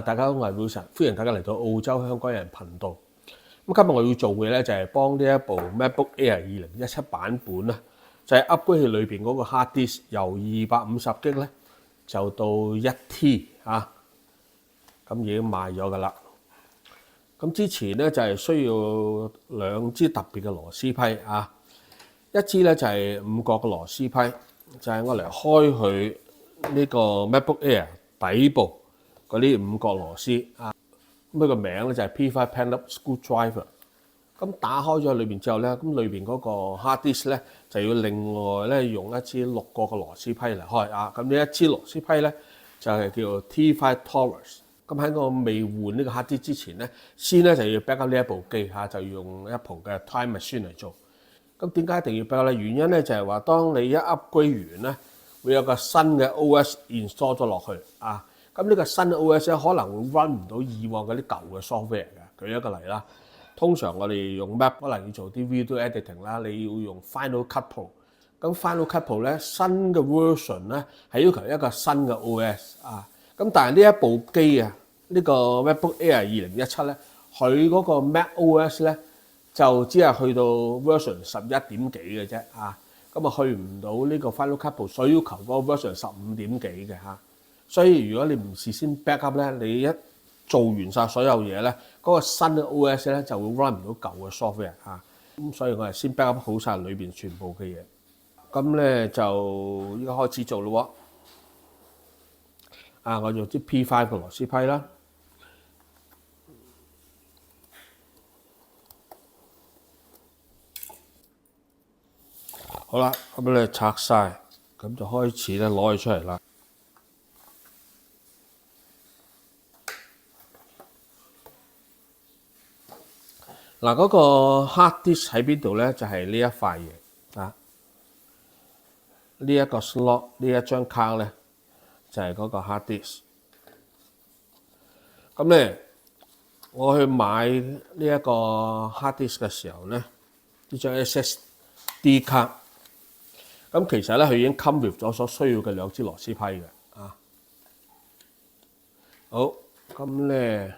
大家好，我係 Wilson，歡迎大家嚟到澳洲香港人頻道。咁今日我要做嘅咧就係幫呢一部 MacBook Air 2017版本啦，就係 upgrade 佢裏邊嗰個 hard disk 由250G 咧就到1T 啊，咁已經賣咗噶啦。咁之前咧就係需要兩支特別嘅螺絲批啊，一支咧就係5角嘅螺絲批，就係我嚟開佢呢個 MacBook Air 底部嗰啲5角螺絲啊。咁佢個名咧就係 P5 Penup Screwdriver。咁打開咗裏邊之後咧，咁裏邊嗰個 hard disk 咧就要另外咧用一支6角嘅螺絲批嚟開啊。咁呢一支螺絲批咧就係叫做 T5 Taurus。咁喺我未換呢個 hard disk 之前咧，先咧就要 back up 呢一部機嚇，就要用一部嘅 Time Machine 嚟做。咁點解一定要 back up 咧？原因咧就係話，當你一 upgrade 完咧，會有個新嘅 OS install 咗落去啊。咁呢個新嘅 OS 咧可能會 run 唔到以往嗰啲舊嘅 software 嘅。舉一個例啦，通常我哋用 Mac 可能要做啲 video editing 啦，你要用 Final Cut Pro。咁 Final Cut Pro 咧新嘅 version 咧係要求一個新嘅 OS 啊。咁但係呢一部機啊，呢個 MacBook Air 2017咧，佢嗰個 Mac OS 咧就只係去到 version 11點幾嘅啫啊。咁啊去唔到呢個 Final Cut Pro 所要求嗰個 version 15點幾嘅嚇。所以如果你唔事先 back up 咧，你一做完晒所有嘢咧，嗰個新嘅 OS 咧就會 run 唔到舊嘅 software 嚇。咁所以我係先 back up 好晒裏邊全部嘅嘢。咁咧就依家開始做咯喎。我用啲 P5 嘅螺絲批啦。好啦，咁咧拆晒，咁就開始咧攞佢出嚟啦。嗱，嗰個 hard disk 喺邊度咧？就係呢一塊嘢啊，呢一個 slot 呢一張卡咧，就係嗰個 hard disk。咁咧，我去買呢一個 hard disk 嘅時候咧，呢張 SSD 卡，咁其實咧佢已經 come with 咗所需要嘅兩支螺絲批嘅啊。好，咁咧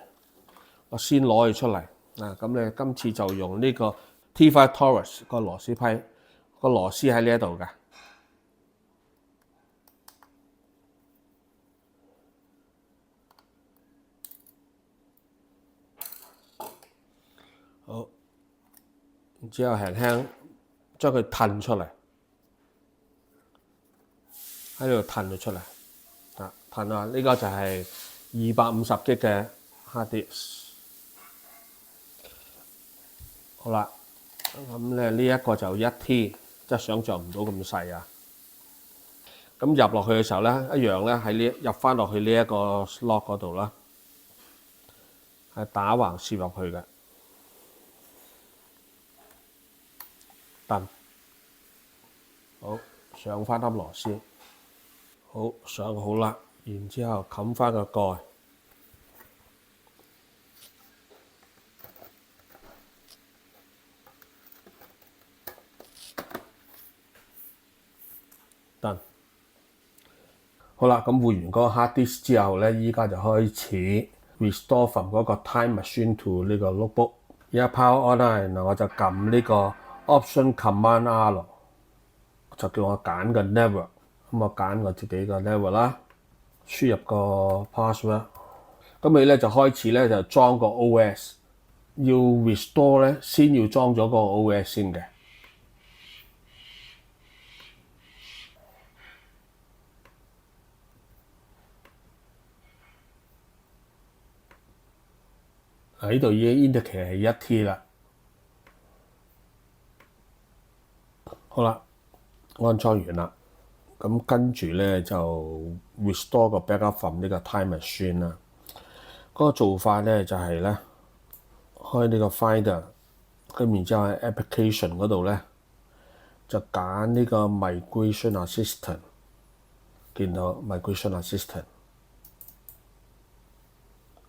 我先攞佢出嚟。咁咧今次就用呢個 T5 Taurus 個螺絲批，個螺絲喺呢一度嘅。好，然之後輕輕將佢褪出嚟，喺呢度褪咗出嚟。褪啊！呢個就係250G 嘅 hard disk。好啦，咁咧呢一個就1T， 即係想像唔到咁細啊！咁入落去嘅時候咧，一樣咧喺呢入翻落去呢一個 slot 嗰度啦，係打橫攝入去嘅。得，好上翻粒螺絲，好上好啦，然之後冚翻個蓋。得，好啦，咁換完嗰個 hard disk 之後咧，依家就開始 restore from 嗰個 time machine to 呢個 notebook。而家 power on 啦，然後我就撳呢個 option command R， 就叫我揀個 network。咁我揀我自己個 network 啦，輸入個 password。咁你咧就開始咧就裝個 OS。要 restore 咧，先要裝咗個 OS 先嘅。呢度已經 indicate 係1T 啦。好啦，安裝完啦。咁跟住咧就 restore 個 backup from 呢個 time machine 啦。嗰個做法咧就係咧開呢個 Finder， 咁然之後喺 application 嗰度咧就揀呢個 migration assistant， 見到 migration assistant。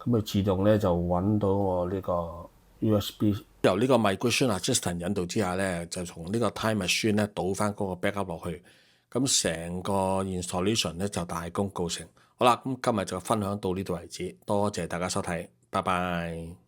咁佢自動咧就揾到我呢個 USB， 由呢個 Migration Assistant 引導之下咧，就從呢個 Time Machine 咧倒翻嗰個 backup 落去。咁成個 installation 咧就大功告成。好啦，咁今日就分享到呢度為止，多謝大家收睇，拜拜。